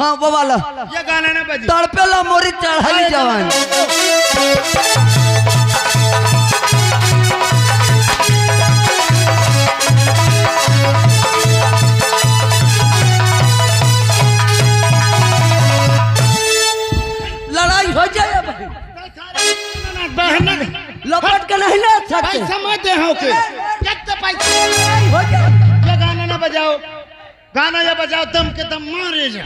हाँ वो वाला ये गाना ना बजे तड़पेला मोरी चढ़ाई जवान। लड़ाई हो जाए बहन लपट के नहीं ले सकते पैसा मत दे हो के कितने पैसे हो जाए। ये गाना ना बजाओ, गाना ये बजाओ दम के दम मारे जा।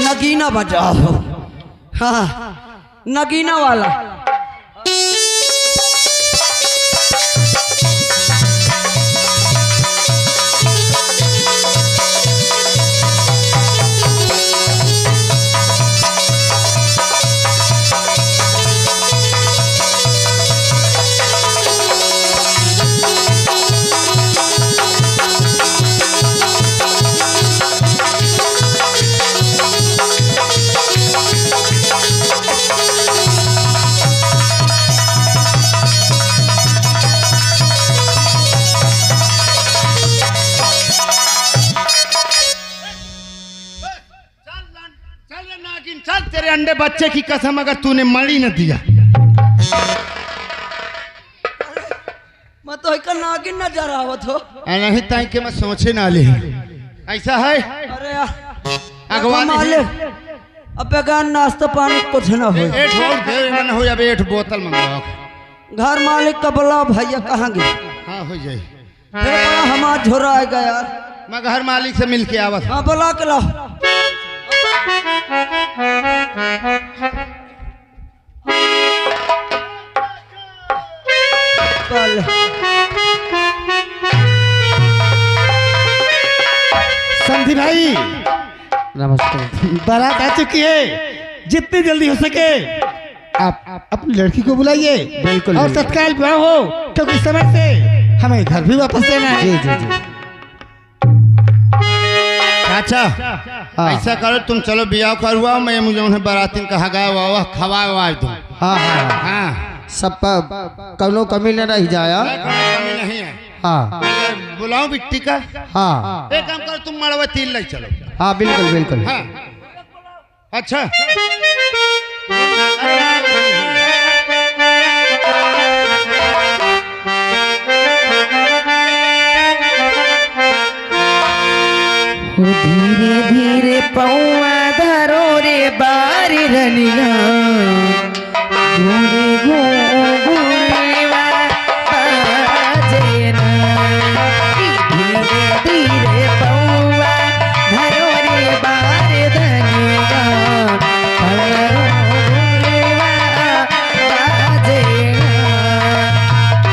नगीना बजाओ। हाँ नगीना वाला चल तेरे अंडे बच्चे की कसम अगर तूने मड़ी न दिया मैं तो एक नागिन नजर आवत हो। नहीं ताई के मैं सोचे ना ले ऐसा है। अरे यार अगवा अब बेगान नाश्ता पानी कुछ ना हो। एठ हो दे न हो अब एठ बोतल मंगवाओ। घर मालिक का बोला भैया कहाँ गए? हाँ हो जाए फिर बड़ा हमारा झोरा आएगा यार। मैं घर मालिक से मिल के आवत। हाँ बोला के लाओ। संधि भाई नमस्ते। बारात आ चुकी है, जितनी जल्दी हो सके आप अपनी लड़की को बुलाइए। बिल्कुल और तत्काल विवाह हो, क्योंकि समय से हमें घर भी वापस देना है। जी जी जी। अच्छा ऐसा करो तुम चलो बियाह करवाओ, मैं मुझे उन्हें बारातीन कहा गया वाह खवा दूँ। हाँ हाँ हाँ सब कौनो कमी न रह जाया। कमी नहीं है। हाँ बुलाओ बिट्टी का। हाँ एक काम करो तुम मड़वा तीन ले चलो। हाँ बिल्कुल बिल्कुल। हाँ अच्छा धीरे धीरे पौआ धरो रे बारी रनिया घूरे घूरेवा बाजे ना। धीरे धीरे पौआ धरो रे बारी रनिया घूरेवा बाजे ना।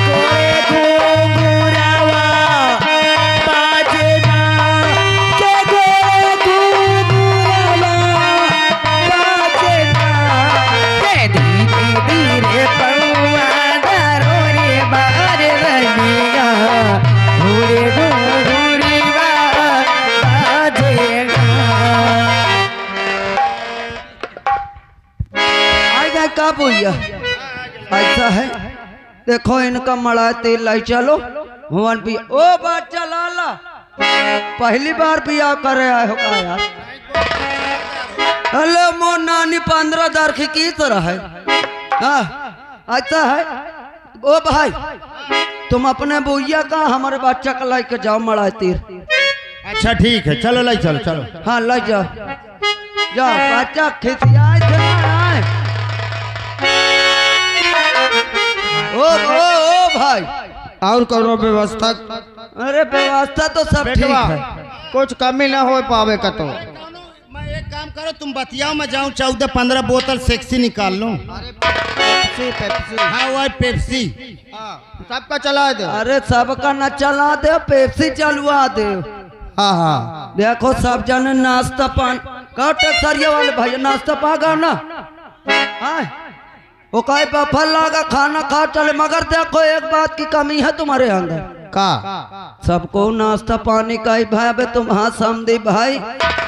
कोरे घूरावा बाजे ना। का भैया ऐसा है देखो इनका मड़ा तेल लाई चलो भवन भी ओ बच्चा लाला पहली बार बियाह करे आए हो का यार। हेलो मो नानी 15,000 की तरह है। हाँ ऐसा है ओ भाई तुम अपने बुइया का हमारे बच्चा का लाई के जाओ मड़ा तेल। अच्छा ठीक है चलो लाई चलो चलो। हाँ लाई जाओ जाओ बच्चा खिसियाए थे ना। ओ भाई और करो व्यवस्था। अरे व्यवस्था तो सब ठीक है, कुछ कमी ना हो पावे का। तो मैं एक काम करो तुम बतियाओ, मैं जाऊं 14-15 बोतल सेक्सी निकाल लूं। पेप्सी हाँ वो पेप्सी सबका चला दे। अरे सबका न चला दे, पेप्सी चलवा दे। हाँ हाँ देखो सब जन नाश्ता पान का टक्सरिया वाले भाई नाश्ता पागा ना। हाँ वो कहे बफल लागा खाना खा चले, मगर देखो एक बात की कमी है तुम्हारे अंदर। का सबको नाश्ता पानी का ही भाई, अबे तुम हाँ समझी भाई,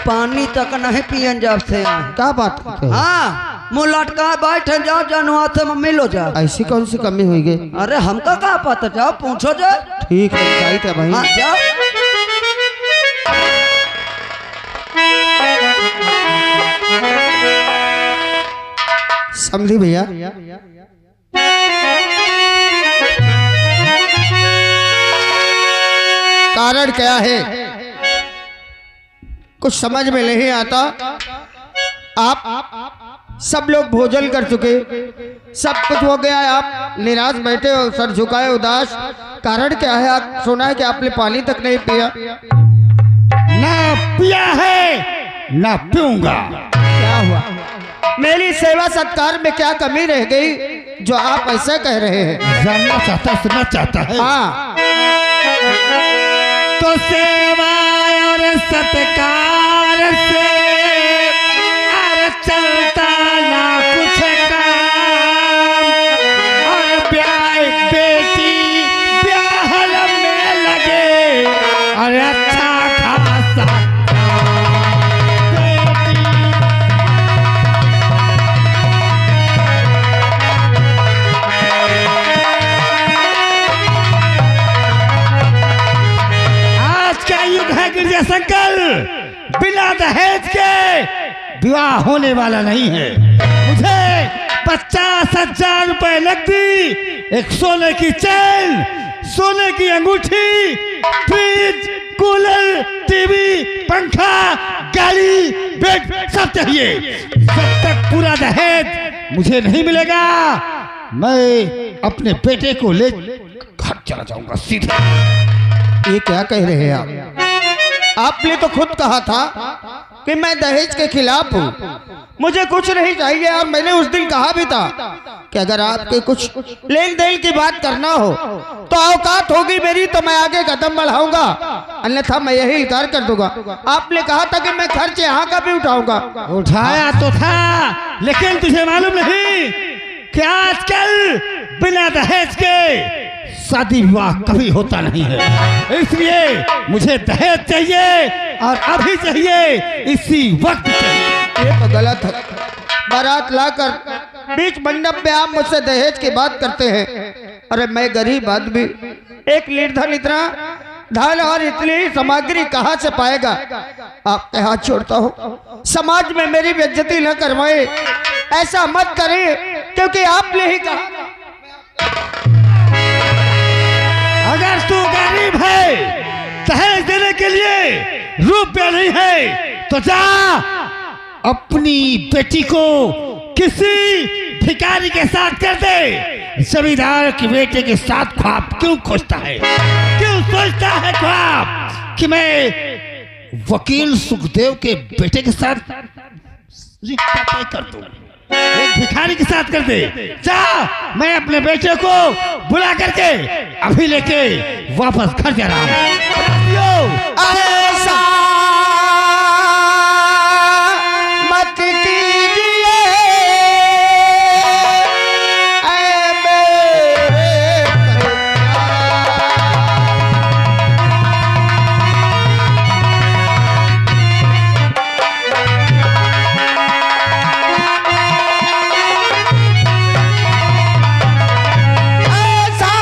पानी तक नहीं पियन जब से आए। क्या बात करते हो? हाँ मुँह लटका बैठे जाओ, जनुआ से मिलो जाओ। ऐसी कौन सी कमी हुई गई? अरे हमका क्या पता, जाओ पूछो जाओ। ठीक है चाहिए था भाई। हाँ जाओ। समझी भैया, कारण क्या है कुछ समझ में नहीं आता। आप सब लोग भोजन कर चुके, सब कुछ हो गया, आप निराश बैठे हो, सर झुकाए उदास। कारण क्या है? आप सुना है कि आपने पानी तक नहीं पिया। ना पिया है ना पीऊंगा। क्या हुआ? मेरी सेवा सत्कार में क्या कमी रह गई जो आप ऐसा कह रहे हैं? जानना चाहता, सुनना चाहता है। हाँ, तो सेवा और सत्कार से अरे चलता ना कुछ काम, और ब्याह बेटी ब्याहल में लगे, और अच्छा खासा गिरजा शंकर बिना दहेज के विवाह होने वाला नहीं है। मुझे 50,000 रुपए लगती, एक सोने की चैन, सोने की अंगूठी, फ्रिज, कूलर, टीवी, पंखा, गाड़ी, बेड सब चाहिए। जब तक पूरा दहेज मुझे नहीं मिलेगा, मैं अपने बेटे को ले घर चला जाऊंगा सीधा। ये क्या कह रहे हैं आप? आपने तो खुद कहा था कि मैं दहेज के खिलाफ हूँ, मुझे कुछ नहीं चाहिए। और मैंने उस दिन कहा भी था कि अगर आपके कुछ लेन देन की बात करना हो तो औकात होगी मेरी तो मैं आगे कदम बढ़ाऊंगा, अन्यथा मैं यही इनकार कर दूंगा। आपने कहा था कि मैं खर्च यहाँ का भी उठाऊंगा। उठाया तो था, लेकिन तुझे मालूम नहीं कि आजकल बिना दहेज के शादी विवाह कभी होता नहीं है। इसलिए मुझे दहेज चाहिए और अभी चाहिए, इसी वक्त चाहिए। ये तो गलत है। बारात लाकर बीच मंडप में आप मुझसे दहेज की बात करते हैं। अरे मैं गरीब आदमी, एक निर्धन इतना धन और इतनी सामग्री कहाँ से पाएगा? आपके हाथ छोड़ता हूँ, समाज में मेरी बेइज्जती न करवाए, ऐसा मत करें, क्योंकि आपने ही कहा। अगर तू गरीब है, दहेज देने के लिए रुपया नहीं है, तो जा अपनी बेटी को किसी भिखारी के साथ कर दे। जमींदार के बेटे के साथ ख्वाब क्यों खोजता है? क्यों सोचता है ख्वाब कि मैं वकील सुखदेव के बेटे के साथ रिश्ता तय कर दूं? एक भिखारी के साथ कर दे। जा, मैं अपने बेटे को बुला करके अभी लेके वापस घर जा रहा हूँ। ऐसा मत कीजिए ऐ मेरे ऐसा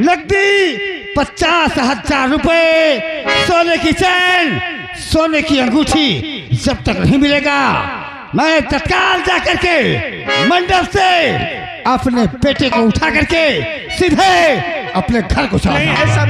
नकदी 50,000 रुपए, सोने की चैन, सोने की अंगूठी जब तक नहीं मिलेगा मैं तत्काल जाकर के मंडप से अपने बेटे को उठा करके सीधे अपने घर को चला नहीं ऐसा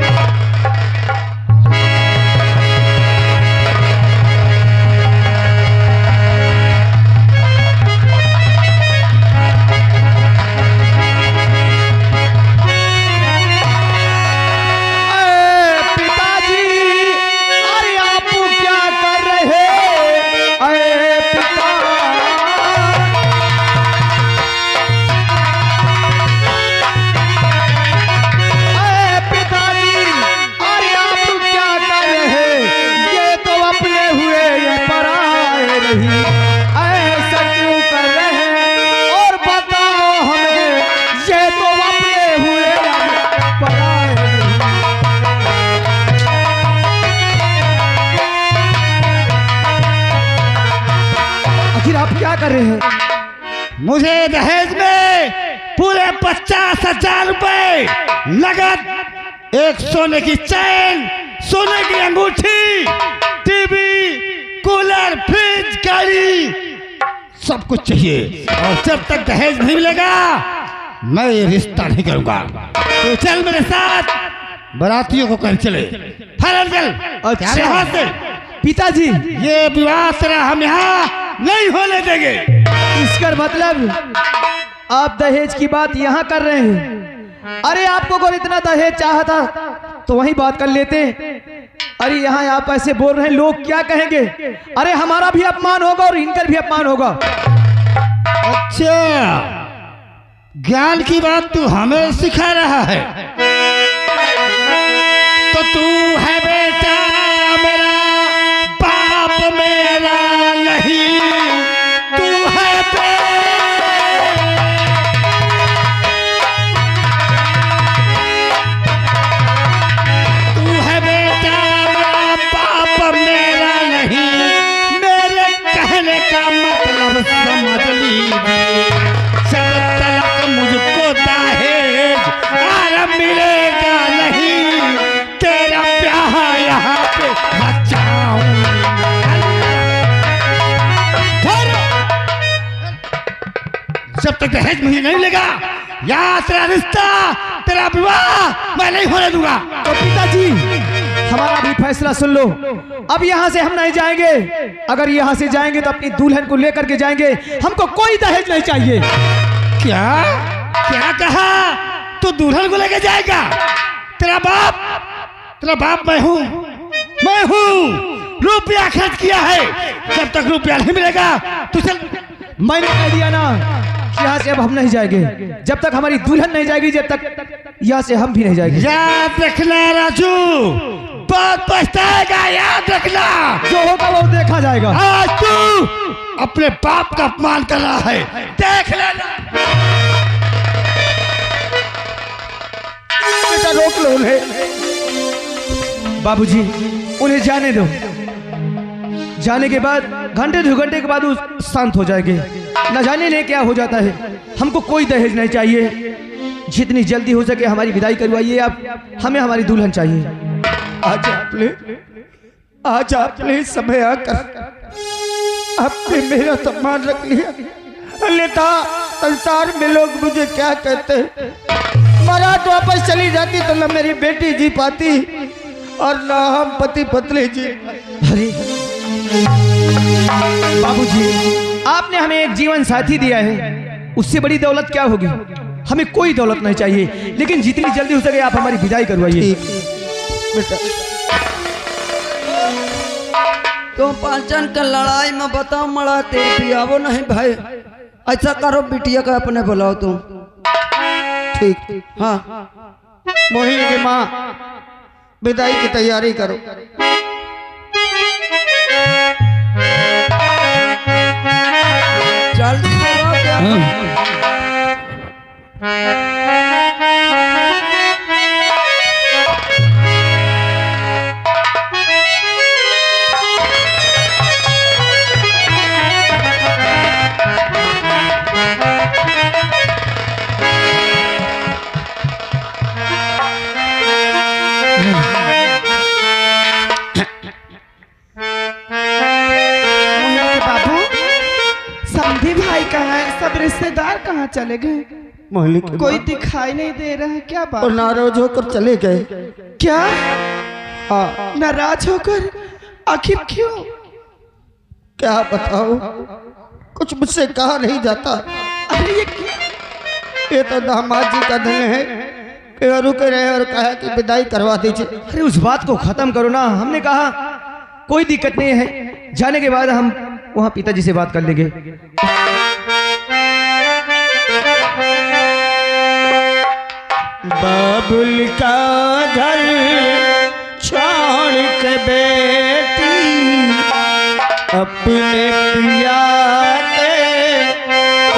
कर रहे हैं? मुझे दहेज में पूरे 50,000 रुपए नगद, एक सोने की चैन, सोने की अंगूठी, टीवी, कूलर, फ्रिज, गाड़ी, सब कुछ चाहिए। और जब तक दहेज नहीं मिलेगा मैं ये रिश्ता नहीं करूंगा। तो चल मेरे साथ, बारातियों को कहीं चले। फरल चल। अच्छा पिताजी, ये विवाह तेरा हम यहाँ नहीं होने देंगे। इसका मतलब आप दहेज की बात यहाँ कर रहे हैं? अरे आपको अगर इतना दहेज चाहता तो वही बात कर लेते। अरे यहाँ आप ऐसे बोल रहे हैं, लोग क्या कहेंगे? अरे हमारा भी अपमान होगा और इनका भी अपमान होगा। अच्छा, ज्ञान की बात तू हमें सिखा रहा है? तो तू है बेटा मेरा, बाप मेरा नहीं। तू है बेटा मेरा, बाप मेरा नहीं। मेरे कहने का मतलब समझ लीजिए। जब तक मुझको दहेज आराम मिलेगा नहीं, तेरा प्यार यहाँ पे बचाऊंगा। जब तक दहेज मुझे नहीं मिलेगा, यहाँ तेरा रिश्ता, तेरा विवाह मैं नहीं होने दूंगा। तो पिताजी, हमारा भी फैसला सुन लो। अब यहाँ से हम नहीं जाएंगे। अगर यहाँ से जाएंगे तो अपनी दुल्हन को लेकर के जाएंगे। हमको कोई दहेज नहीं चाहिए। क्या क्या कहा? तू दुल्हन को लेके जाएगा? तेरा बाप मैं हूँ, मैं हूँ। रुपया खर्च किया है। जब तक रुपया नहीं मिलेगा तू चल। मैंने कह दिया ना, यहाँ से अब हम नहीं जाएंगे। जब तक हमारी दुल्हन नहीं जाएगी, जब तक यहाँ से हम भी नहीं जाएंगे। याद रखना राजू, बहुत पछताएगा। याद रखना, जो होगा वो देखा जाएगा। आज तू अपने बाप का अपमान कर रहा है, देख लेना। बेटा रोक लो उन्हें। बाबूजी, उन्हें जाने दो। जाने के बाद घंटे 2 घंटे के बाद वो शांत हो जाएंगे। न जाने ले क्या हो जाता है। हमको कोई दहेज नहीं चाहिए। जितनी जल्दी हो सके हमारी विदाई करवाइए आप। हमें हमारी दुल्हन चाहिए। आज आपने समय आकर आपने मेरा सम्मान रख लिया। अन्यथा संसार में लोग मुझे क्या कहते हैं? मरा तो वापस चली जाती तो न मेरी बेटी जी पाती और न हम पति पत्नी जी। अरे बाबूजी, आपने हमें एक जीवन साथी दिया है, उससे बड़ी दौलत क्या होगी? हमें कोई दौलत नहीं चाहिए, लेकिन जितनी जल्दी हो सके आप हमारी विदाई करवाइए। बेटा, तुम पांचन का लड़ाई में बताओ मड़ा तेरे पियावो नहीं भाई। ऐसा करो, बिटिया का अपने बुलाओ तुम। ठीक। हाँ, मोहिनी की माँ, विदाई की तैयारी करो। चल मोहिनी के बाबू, समधी भाई कहाँ है? सब रिश्तेदार कहाँ चले गए? मोहिनी के कोई दिखाई नहीं दे रहा है, क्या और बात? नाराज होकर चले गए। क्या हाँ, नाराज होकर? आखिर क्यों? क्या बताओ, कुछ मुझसे कहा नहीं जाता। अरे ये क्या? ये तो दामाद जी का धन है कि रुके रहे और कहा कि विदाई करवा दीजिए। अरे उस बात को खत्म करो ना। हमने कहा कोई दिक्कत नहीं है, जाने के बाद हम वहाँ पिताजी से बात कर लेंगे। बाबुल का घर छोड़ के बेटी अपने पिया के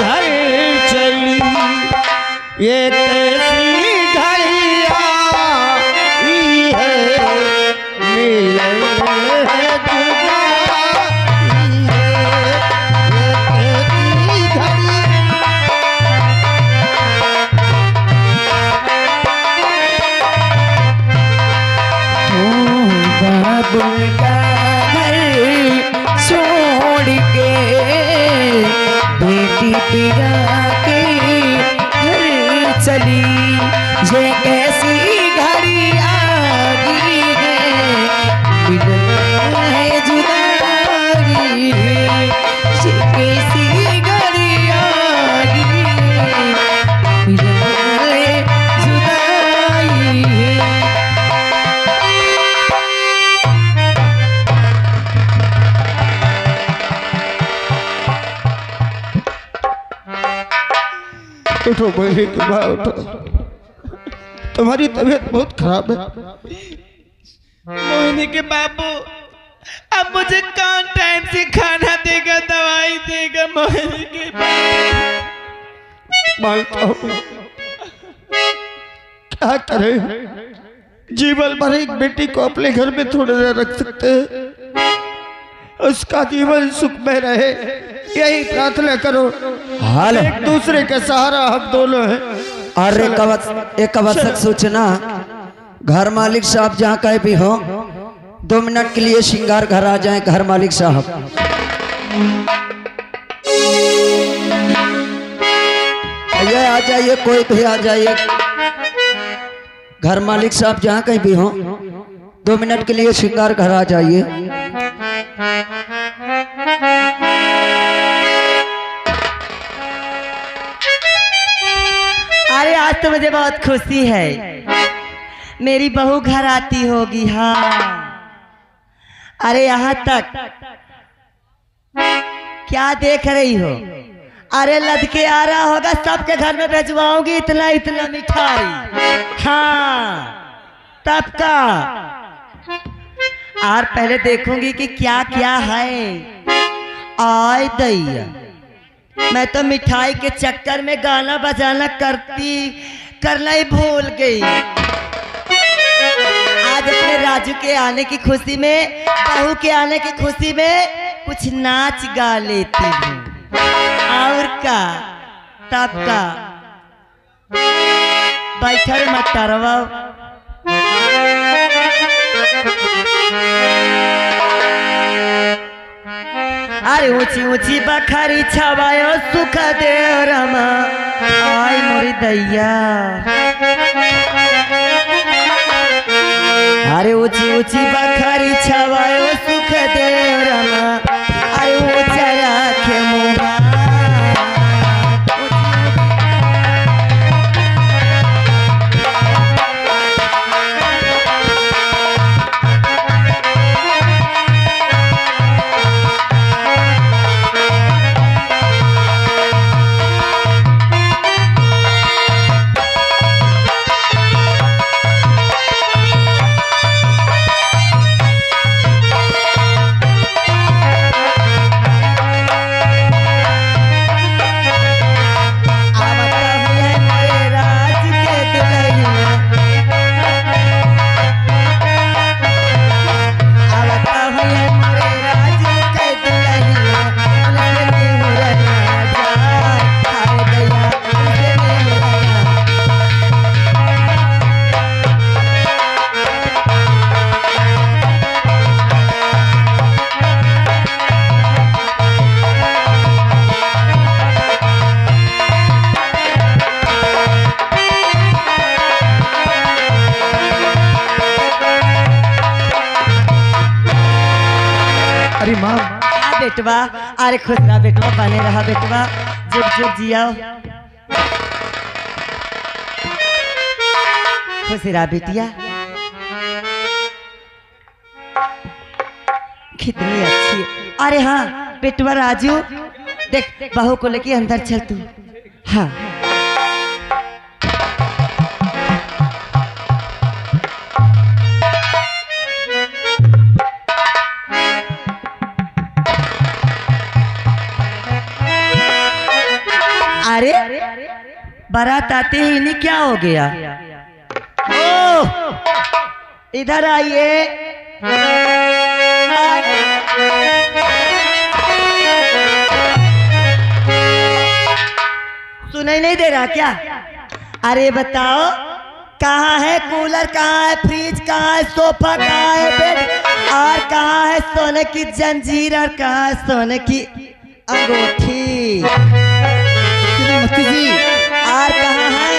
घर चली, ये कैसी घड़ी आई है, मिले जुदाई है, ये कैसी घड़ी। बाबुल का घर छोड़ के बेटी पिया के घर चली, ये कैसी घड़ी आ गई है, मिलन है जुदाई है, ये कैसी घड़ी आ गई है, मिलन है जुदाई है। उठो मोहिनी की माँ, उठो, तुम्हारी तबीयत बहुत खराब है। मोहिनी के बाबू, अब मुझे कौन टाइम से खाना देगा, दवाई देगा? मोहिनी के बाबू, मानता हूँ, क्या करें, जीवन भर एक बेटी को अपने घर में थोड़े न रख सकते हैं। उसका जीवन सुखमय रहे, यही प्रार्थना करो। हाल एक दूसरे के सहारा हम दोनों हैं। अरे एक आवश्यक सूचना, घर मालिक साहब जहाँ कहीं भी हो 2 मिनट के लिए श्रृंगार घर आ जाएं। घर मालिक साहब ये आ जाइए, कोई भी आ जाइए। घर मालिक साहब जहाँ कहीं भी हो 2 मिनट के लिए श्रृंगार घर आ जाइए। अरे आज तो मुझे बहुत खुशी है, मेरी बहू घर आती होगी। हाँ, अरे यहाँ तक क्या देख रही हो? अरे लदके आ रहा होगा, सबके घर में भेजवाऊंगी इतना इतना मिठाई। हाँ, तब का और पहले देखूंगी कि क्या क्या है। आय दैया, मैं तो मिठाई के चक्कर में गाना बजाना करना ही भूल गई। आज अपने राजू के आने की खुशी में, बहू के आने की खुशी में कुछ नाच गा लेती हूँ। और का तब का बैठर मत तरवा। अरे ऊंची ऊंची बखारी छवायो सुख दे रमा, आई मोरी दैया। अरे ऊंची ऊंची बखारी छवायो सुख दे रमा, अरे ऊंचा राखे मुहा। अरे माँ हाँ बेटवा, अरे खुश रहा बेटवा, बने रहा बेटवा, जुग जुग जियाओ, खुश रहा बेटिया। कितनी अच्छी है। अरे हाँ बेटवा राजू, देख बहू को लेके अंदर चल तू। हाँ अरे बारात आते ही इन्हें क्या हो गया? ओ इधर आइए। सुनाई नहीं दे रहा क्या? अरे बताओ कहाँ है कूलर, कहाँ है फ्रिज, कहाँ है सोफा, कहाँ है बेड, और कहाँ है सोने की जंजीर, और कहाँ है सोने की अंगूठी? श्रीमती जी, और कहाँ है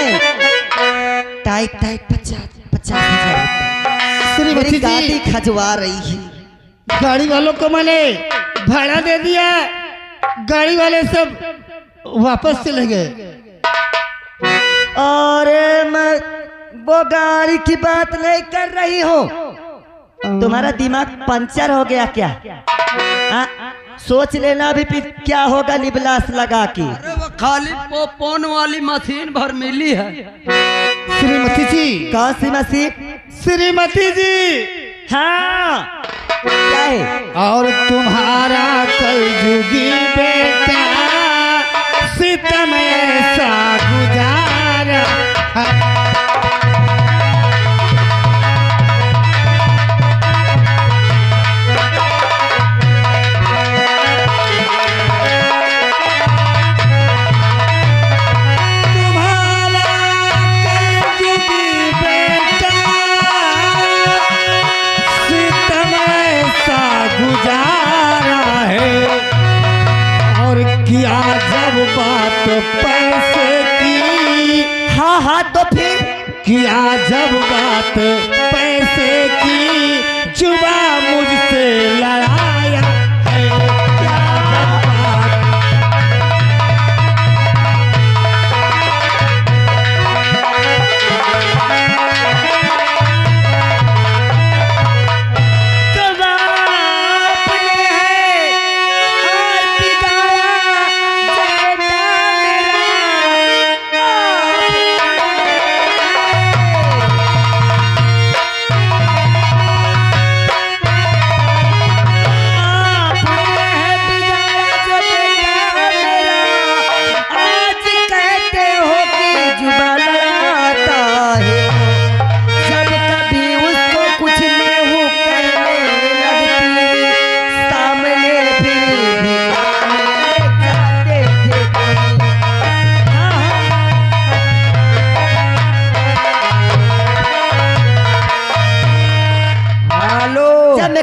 टाइट टाइट 50,000 श्रीमती मेरी गाड़ी जी, खजवा रही है। गाड़ी वालों को मैंने भाड़ा दे दिया, गाड़ी वाले सब वापस चले गए। और मैं वो गाड़ी की बात नहीं कर रही हूँ, तुम्हारा दिमाग पंचर हो गया क्या? हाँ? सोच लेना भी फिर क्या होगा निबलास लगा के। अरे वो खाली पोपॉन वाली मशीन भर मिली है। श्रीमती जी, कौन सी मशीन? श्रीमती जी, हाँ क्या है? और तुम्हारा कलयुगी बेटा सितम ऐसा गुजारा। किया जब बात पैसे की, हाँ हाँ तो फिर किया जब बात पैसे की, जुबा मुझसे लड़ाया है। क्या जब बात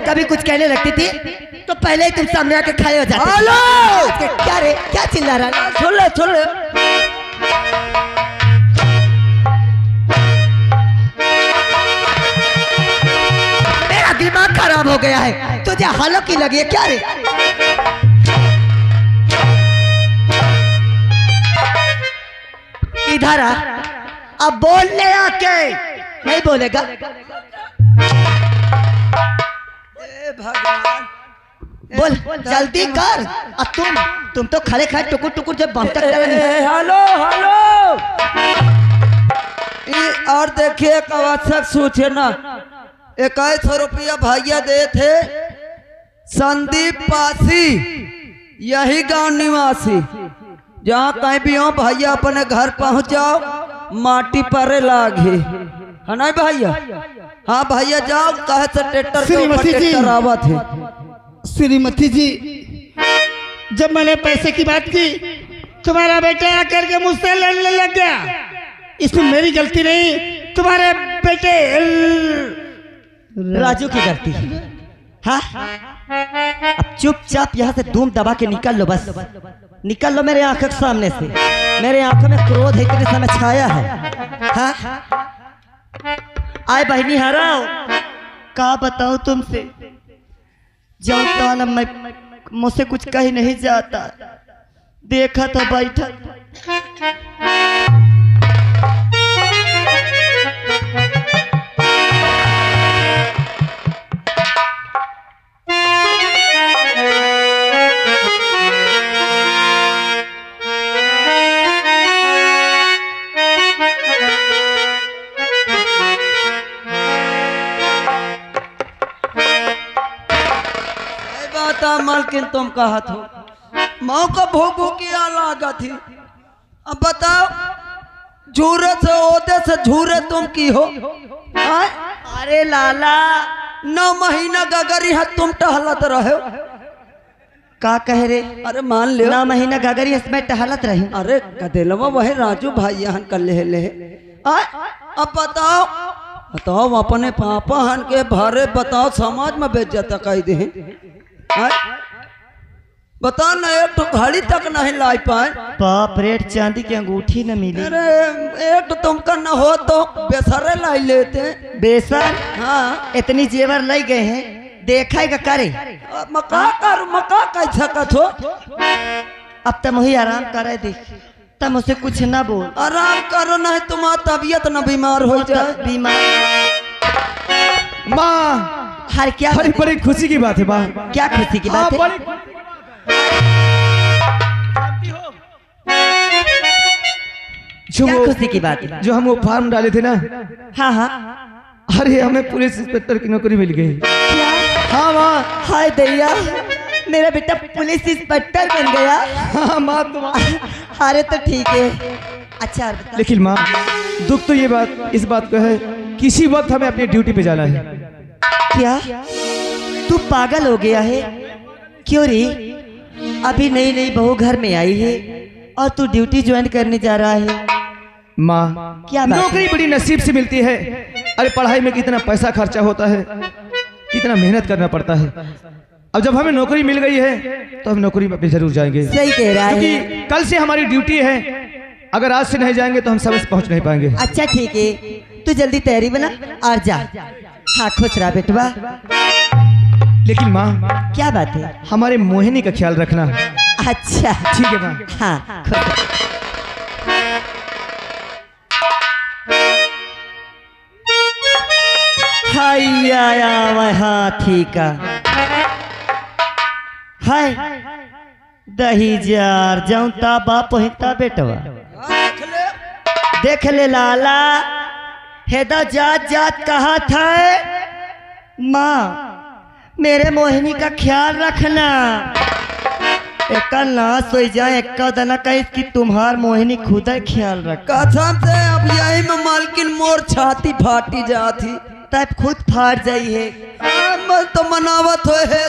कभी कुछ कहने लगती थी तो पहले ही तुम सामने आके खड़े हो जाते। हेलो क्या रे, क्या चिल्ला रहा है? छोड़ ले। मेरा दिमाग खराब हो गया है, तुझे हालों की लगी है क्या रे? इधर आ, अब बोलने आके नहीं बोलेगा। भगवान बोल जल्दी कर। अब तुम तो खड़े खड़े टुकुर टुकुर जब बम तक हेलो और देखिए एक आवश्यक सूचना, 2100 रुपया भैया दे थे संदीप पासी, यही गांव निवासी, जहाँ कहीं भी हो भैया अपने घर पहुँच जाओ, माटी पर लागे है ना भैया? हाँ भैया जाओ, कहे से ट्रैक्टर के ऊपर ट्रैक्टर आवत है। श्रीमती जी, जब मैंने पैसे की बात की, तुम्हारा बेटा आकर के मुझसे लड़ने लग गया। इसमें मेरी गलती नहीं, तुम्हारे बेटे राजू की गलती। हाँ अब चुपचाप यहाँ से धूम दबा के निकल लो, बस निकल लो मेरे आंखों के सामने से। मेरे आंखों में क्रोध है, इतने समय छाया है। हाँ आए बहनी हराओ, क्या बताऊं तुमसे, जाता ना मैं मुझसे कुछ कही नहीं जाता। देखा था बैठा बता मालकिन तुम कहा थो माँ का भोगो किया लागा थी। अब बताओ झूरे से ओदे से झूरे तुम की हो। आए? अरे लाला 9 महीना गगरी है तुम टहलत रहे हो। का कह रे? अरे मान लियो 9 महीना गगरी इसमें टहलत रही। अरे गदेलवा वही राजू भाई यहाँ कर ले आए? अब बताओ बताओ अपने पापा हन के भरे बताओ समाज में बेइज्जत कह दे। बता ना एक तो घड़ी तक नहीं लाई पाए। बाप रे चांदी की अंगूठी न मिली। अरे एक तो तुमका न हो तो बेसरे लाई लेते। बेसर? हाँ इतनी जेवर लग गए हैं देखेगा करे। मका कर मका कैसा कथो। अब तुम वही आराम करे दे तब मुझसे कुछ ना बोल। आराम करो नहीं तुम्हारा तबीयत न बीमार हो जाए। बीमार माँ हर क्या बड़ी बड़ी खुशी की बात है माँ। क्या खुशी की बात है? जो क्या खुशी की बात है? जो हम वो फार्म डाले थे ना, हाँ हाँ अरे हमें पुलिस इंस्पेक्टर की नौकरी मिल गई। क्या? हाँ माँ। हाय दैया मेरा बेटा पुलिस इंस्पेक्टर बन गया। हाँ माँ तुम। अरे तो ठीक है। अच्छा बता। लेकिन माँ दुख तो ये बात इस बात को है किसी वक्त हमें अपनी ड्यूटी पे जाना है। क्या तू पागल हो गया है? क्यों रे? अभी नई नई बहू घर में आई है और तू ड्यूटी ज्वाइन करने जा रहा है। माँ क्या बात है? नौकरी बड़ी नसीब से मिलती है। अरे पढ़ाई में कितना पैसा खर्चा होता है, कितना मेहनत करना पड़ता है। अब जब हमें नौकरी मिल गई है तो हम नौकरी में जरूर जाएंगे। सही कह रहा है। क्योंकि कल से हमारी ड्यूटी है। अगर आज से नहीं जाएंगे तो हम समय से पहुंच नहीं पाएंगे। अच्छा ठीक है तू जल्दी तैयारी बना और जा। हाँ खुश रहा बेटवा। लेकिन माँ क्या बात है? हमारे मोहिनी का ख्याल रखना। अच्छा ठीक है माँ। हाँ खुश। हाय हाथी का हाय दही जार जाऊता बाप हिता बेटवा। देख ले लाला हेदा जात जात कहा था माँ मेरे मोहिनी का ख्याल रखना। एक नाश हो जाए एक दना कही कि तुम्हार मोहिनी खुद ही ख्याल रख। कसम से अब यही में मालकिन मोर छाती फाटी जाती। तब खुद फाट जाई है। तो मनावत हो है